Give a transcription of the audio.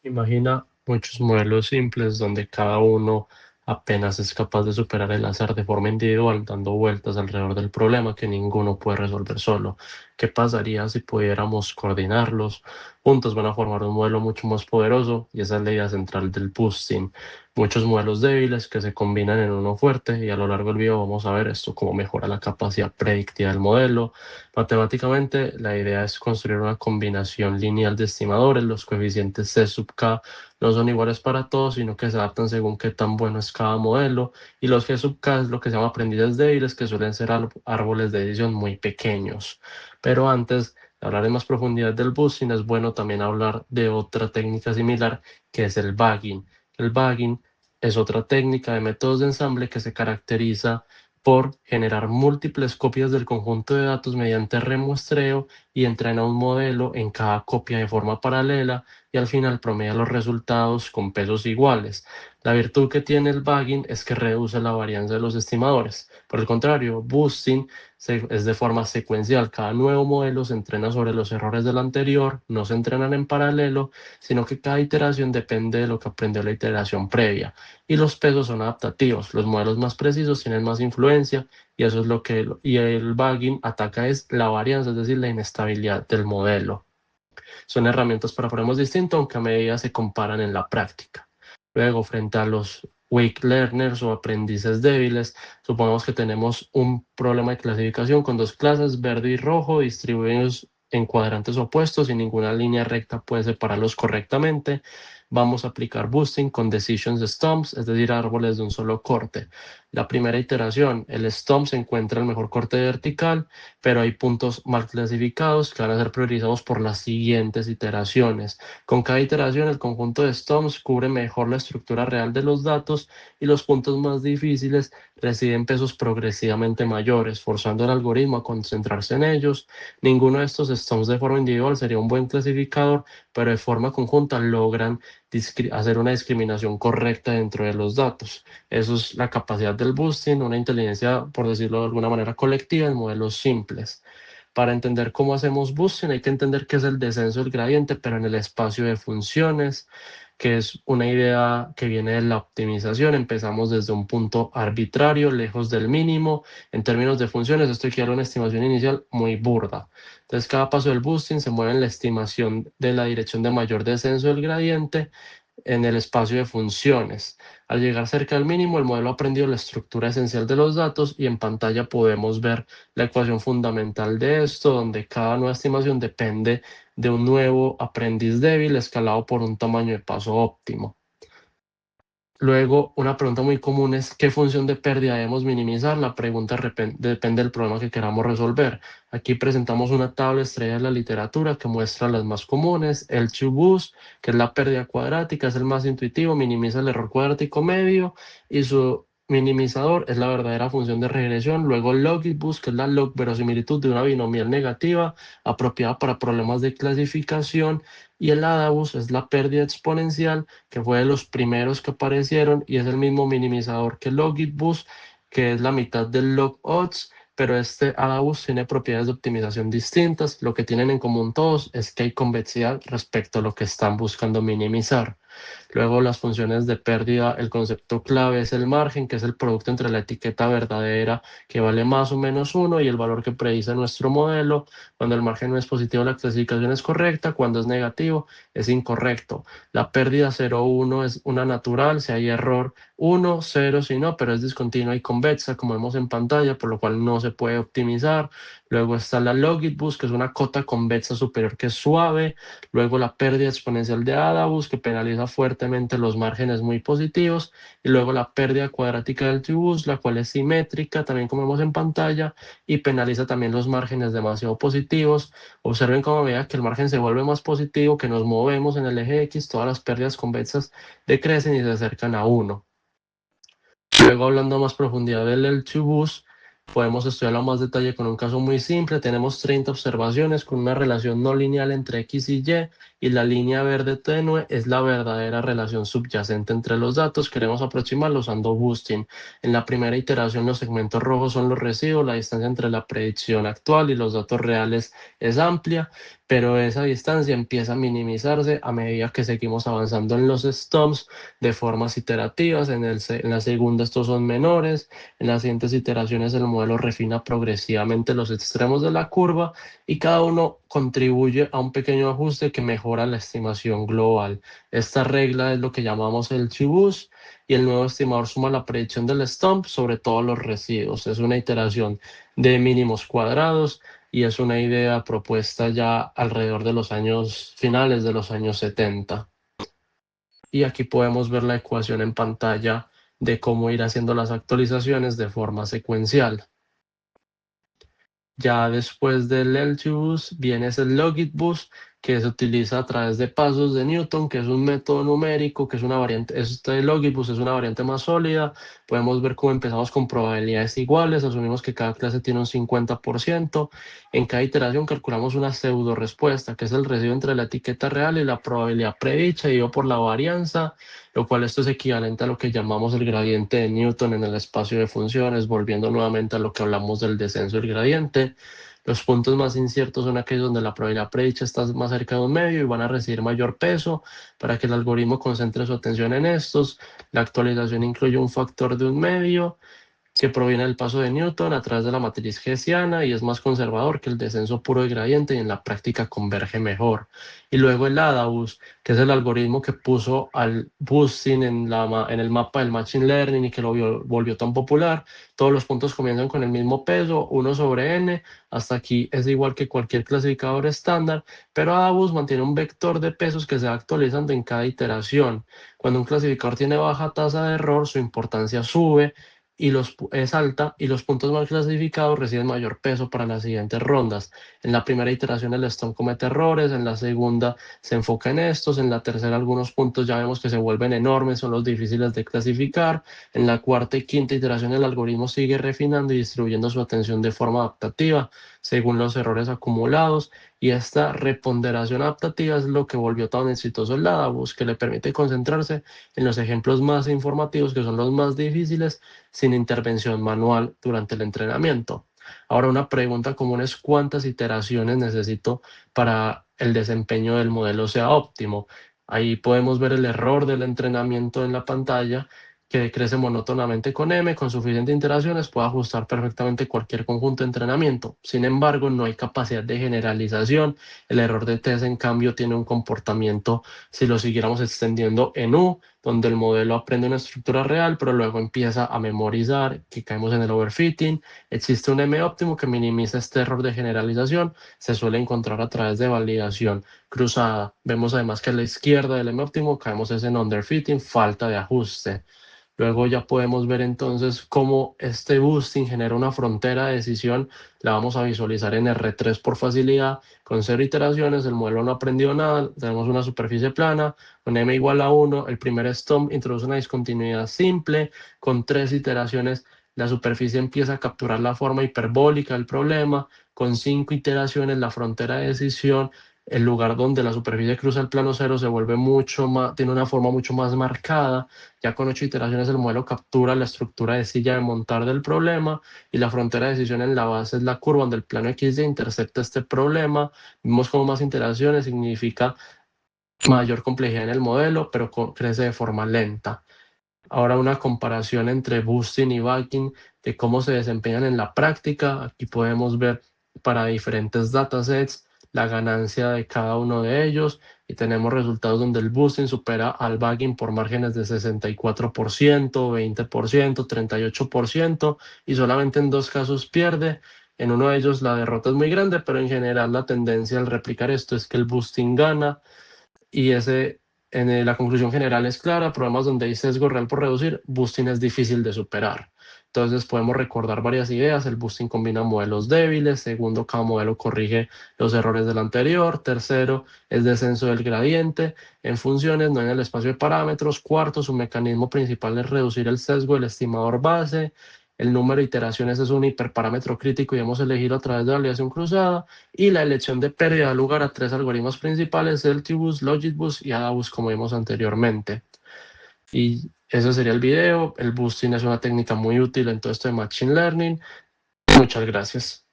Imagina muchos modelos simples donde cada uno apenas es capaz de superar el azar de forma individual, dando vueltas alrededor del problema que ninguno puede resolver solo. ¿Qué pasaría si pudiéramos coordinarlos? Juntos van a formar un modelo mucho más poderoso y esa es la idea central del boosting. Muchos modelos débiles que se combinan en uno fuerte y a lo largo del video vamos a ver esto cómo mejora la capacidad predictiva del modelo. Matemáticamente, la idea es construir una combinación lineal de estimadores. Los coeficientes C sub k no son iguales para todos, sino que se adaptan según qué tan bueno es cada modelo. Y los G sub k es lo que se llama aprendices débiles, que suelen ser árboles de decisión muy pequeños. Pero antes de hablar en más profundidad del boosting, es bueno también hablar de otra técnica similar, que es el bagging. El bagging es otra técnica de métodos de ensamble que se caracteriza por generar múltiples copias del conjunto de datos mediante remuestreo y entrena un modelo en cada copia de forma paralela y al final promedia los resultados con pesos iguales. La virtud que tiene el bagging es que reduce la varianza de los estimadores. Por el contrario, boosting es de forma secuencial. Cada nuevo modelo se entrena sobre los errores del anterior, no se entrenan en paralelo, sino que cada iteración depende de lo que aprendió la iteración previa y los pesos son adaptativos. Los modelos más precisos tienen más influencia y eso es lo que y el bagging ataca es la varianza, es decir, la inestabilidad del modelo. Son herramientas para problemas distintos, aunque a medida se comparan en la práctica. Luego, frente a los weak learners o aprendices débiles, supongamos que tenemos un problema de clasificación con dos clases, verde y rojo, distribuidos en cuadrantes opuestos y ninguna línea recta puede separarlos correctamente. Vamos a aplicar boosting con decisions stumps, es decir, árboles de un solo corte. La primera iteración, el stump se encuentra el mejor corte vertical, pero hay puntos mal clasificados que van a ser priorizados por las siguientes iteraciones. Con cada iteración, el conjunto de stumps cubre mejor la estructura real de los datos y los puntos más difíciles reciben pesos progresivamente mayores, forzando el algoritmo a concentrarse en ellos. Ninguno de estos stumps de forma individual sería un buen clasificador, pero de forma conjunta logran hacer una discriminación correcta dentro de los datos. Eso es la capacidad del boosting, una inteligencia, por decirlo de alguna manera, colectiva en modelos simples. Para entender cómo hacemos boosting hay que entender qué es el descenso del gradiente, pero en el espacio de funciones, que es una idea que viene de la optimización. Empezamos desde un punto arbitrario, lejos del mínimo. En términos de funciones, esto equivale a una estimación inicial muy burda. Entonces, cada paso del boosting se mueve en la estimación de la dirección de mayor descenso del gradiente en el espacio de funciones. Al llegar cerca del mínimo, el modelo ha aprendido la estructura esencial de los datos y en pantalla podemos ver la ecuación fundamental de esto, donde cada nueva estimación depende de un nuevo aprendiz débil escalado por un tamaño de paso óptimo. Luego, una pregunta muy común es ¿qué función de pérdida debemos minimizar? La pregunta depende del problema que queramos resolver. Aquí presentamos una tabla estrella de la literatura que muestra las más comunes. El QBoost, que es la pérdida cuadrática, es el más intuitivo, minimiza el error cuadrático medio y su minimizador es la verdadera función de regresión. Luego el Logitboost, que es la log verosimilitud de una binomial negativa apropiada para problemas de clasificación. Y el ADABUS es la pérdida exponencial, que fue de los primeros que aparecieron y es el mismo minimizador que Logitboost, que es la mitad del log_odds, pero este ADABUS tiene propiedades de optimización distintas. Lo que tienen en común todos es que hay convexidad respecto a lo que están buscando minimizar. Luego las funciones de pérdida, el concepto clave es el margen, que es el producto entre la etiqueta verdadera que vale más o menos 1 y el valor que predice nuestro modelo. Cuando el margen no es positivo, la clasificación es correcta. Cuando es negativo, es incorrecto. La pérdida 0,1 es una natural, si hay error 1, 0 si no, pero es discontinua y convexa, como vemos en pantalla, por lo cual no se puede optimizar. Luego está la Logitboost, que es una cota convexa superior que es suave. Luego la pérdida exponencial de ADABUS, que penaliza fuertemente los márgenes muy positivos. Y luego la pérdida cuadrática del TBUS, la cual es simétrica, también como vemos en pantalla, y penaliza también los márgenes demasiado positivos. Observen cómo vea que el margen se vuelve más positivo, que nos movemos en el eje X, todas las pérdidas convexas decrecen y se acercan a 1. Luego, hablando a más profundidad del L2Boost, podemos estudiarlo a más detalle con un caso muy simple. Tenemos 30 observaciones con una relación no lineal entre X y Y y la línea verde tenue es la verdadera relación subyacente entre los datos. Queremos aproximarlo usando boosting. En la primera iteración, los segmentos rojos son los residuos, la distancia entre la predicción actual y los datos reales es amplia, pero esa distancia empieza a minimizarse a medida que seguimos avanzando en los stumps de formas iterativas. En la segunda estos son menores, en las siguientes iteraciones el modelo refina progresivamente los extremos de la curva y cada uno contribuye a un pequeño ajuste que mejora la estimación global. Esta regla es lo que llamamos el chibus y el nuevo estimador suma la predicción del stump sobre todos los residuos. Es una iteración de mínimos cuadrados y es una idea propuesta ya alrededor de los años finales de los años 70. Y aquí podemos ver la ecuación en pantalla de cómo ir haciendo las actualizaciones de forma secuencial. Ya después del LGBoost viene el Logitboost, que se utiliza a través de pasos de Newton, que es un método numérico, que es una variante. Este Logitboost es una variante más sólida. Podemos ver cómo empezamos con probabilidades iguales, asumimos que cada clase tiene un 50%. En cada iteración calculamos una pseudo respuesta, que es el residuo entre la etiqueta real y la probabilidad predicha, dividido por la varianza, lo cual esto es equivalente a lo que llamamos el gradiente de Newton en el espacio de funciones, volviendo nuevamente a lo que hablamos del descenso del gradiente. Los puntos más inciertos son aquellos donde la probabilidad predicha está más cerca de un medio y van a recibir mayor peso para que el algoritmo concentre su atención en estos. La actualización incluye un factor de un medio que proviene del paso de Newton a través de la matriz hessiana y es más conservador que el descenso puro de gradiente y en la práctica converge mejor. Y luego el ADABUS, que es el algoritmo que puso al boosting en el mapa del Machine Learning y que lo volvió tan popular. Todos los puntos comienzan con el mismo peso, 1 sobre n, hasta aquí es igual que cualquier clasificador estándar, pero ADABUS mantiene un vector de pesos que se va actualizando en cada iteración. Cuando un clasificador tiene baja tasa de error, su importancia sube y es alta y los puntos mal clasificados reciben mayor peso para las siguientes rondas. En la primera iteración el Stone comete errores, en la segunda se enfoca en estos, en la tercera algunos puntos ya vemos que se vuelven enormes, son los difíciles de clasificar, en la cuarta y quinta iteración el algoritmo sigue refinando y distribuyendo su atención de forma adaptativa según los errores acumulados y esta reponderación adaptativa es lo que volvió tan exitoso el Ladabus, que le permite concentrarse en los ejemplos más informativos que son los más difíciles sin intervención manual durante el entrenamiento. Ahora una pregunta común es ¿cuántas iteraciones necesito para el desempeño del modelo sea óptimo? Ahí podemos ver el error del entrenamiento en la pantalla que crece monótonamente con M, con suficientes iteraciones puede ajustar perfectamente cualquier conjunto de entrenamiento. Sin embargo, no hay capacidad de generalización. El error de test, en cambio, tiene un comportamiento, si lo siguiéramos extendiendo en U, donde el modelo aprende una estructura real, pero luego empieza a memorizar, que caemos en el overfitting. Existe un M óptimo que minimiza este error de generalización. Se suele encontrar a través de validación cruzada. Vemos además que a la izquierda del M óptimo caemos en underfitting, falta de ajuste. Luego ya podemos ver entonces cómo este boosting genera una frontera de decisión. La vamos a visualizar en R3 por facilidad. Con 0 iteraciones, el modelo no aprendió nada. Tenemos una superficie plana, con M igual a 1. El primer stump introduce una discontinuidad simple. Con 3 iteraciones, la superficie empieza a capturar la forma hiperbólica del problema. Con 5 iteraciones, la frontera de decisión, el lugar donde la superficie cruza el plano cero se vuelve mucho más, tiene una forma mucho más marcada. Ya con 8 iteraciones el modelo captura la estructura de silla de montar del problema y la frontera de decisión en la base es la curva donde el plano XY intercepta este problema. Vimos como más iteraciones significa mayor complejidad en el modelo, pero crece de forma lenta. Ahora una comparación entre boosting y backing de cómo se desempeñan en la práctica. Aquí podemos ver para diferentes datasets la ganancia de cada uno de ellos y tenemos resultados donde el boosting supera al backing por márgenes de 64%, 20%, 38% y solamente en 2 casos pierde. En uno de ellos la derrota es muy grande, pero en general la tendencia al replicar esto es que el boosting gana y la conclusión general es clara, problemas donde hay sesgo real por reducir, boosting es difícil de superar. Entonces podemos recordar varias ideas, el boosting combina modelos débiles, segundo, cada modelo corrige los errores del anterior, tercero, es descenso del gradiente, en funciones, no en el espacio de parámetros, cuarto, su mecanismo principal es reducir el sesgo del estimador base, el número de iteraciones es un hiperparámetro crítico y hemos elegido a través de la validación cruzada, y la elección de pérdida da lugar a 3 algoritmos principales: LTBoost, LogicBoost y AdaBoost, como vimos anteriormente. Y ese sería el video. El boosting es una técnica muy útil en todo esto de Machine Learning. Muchas gracias.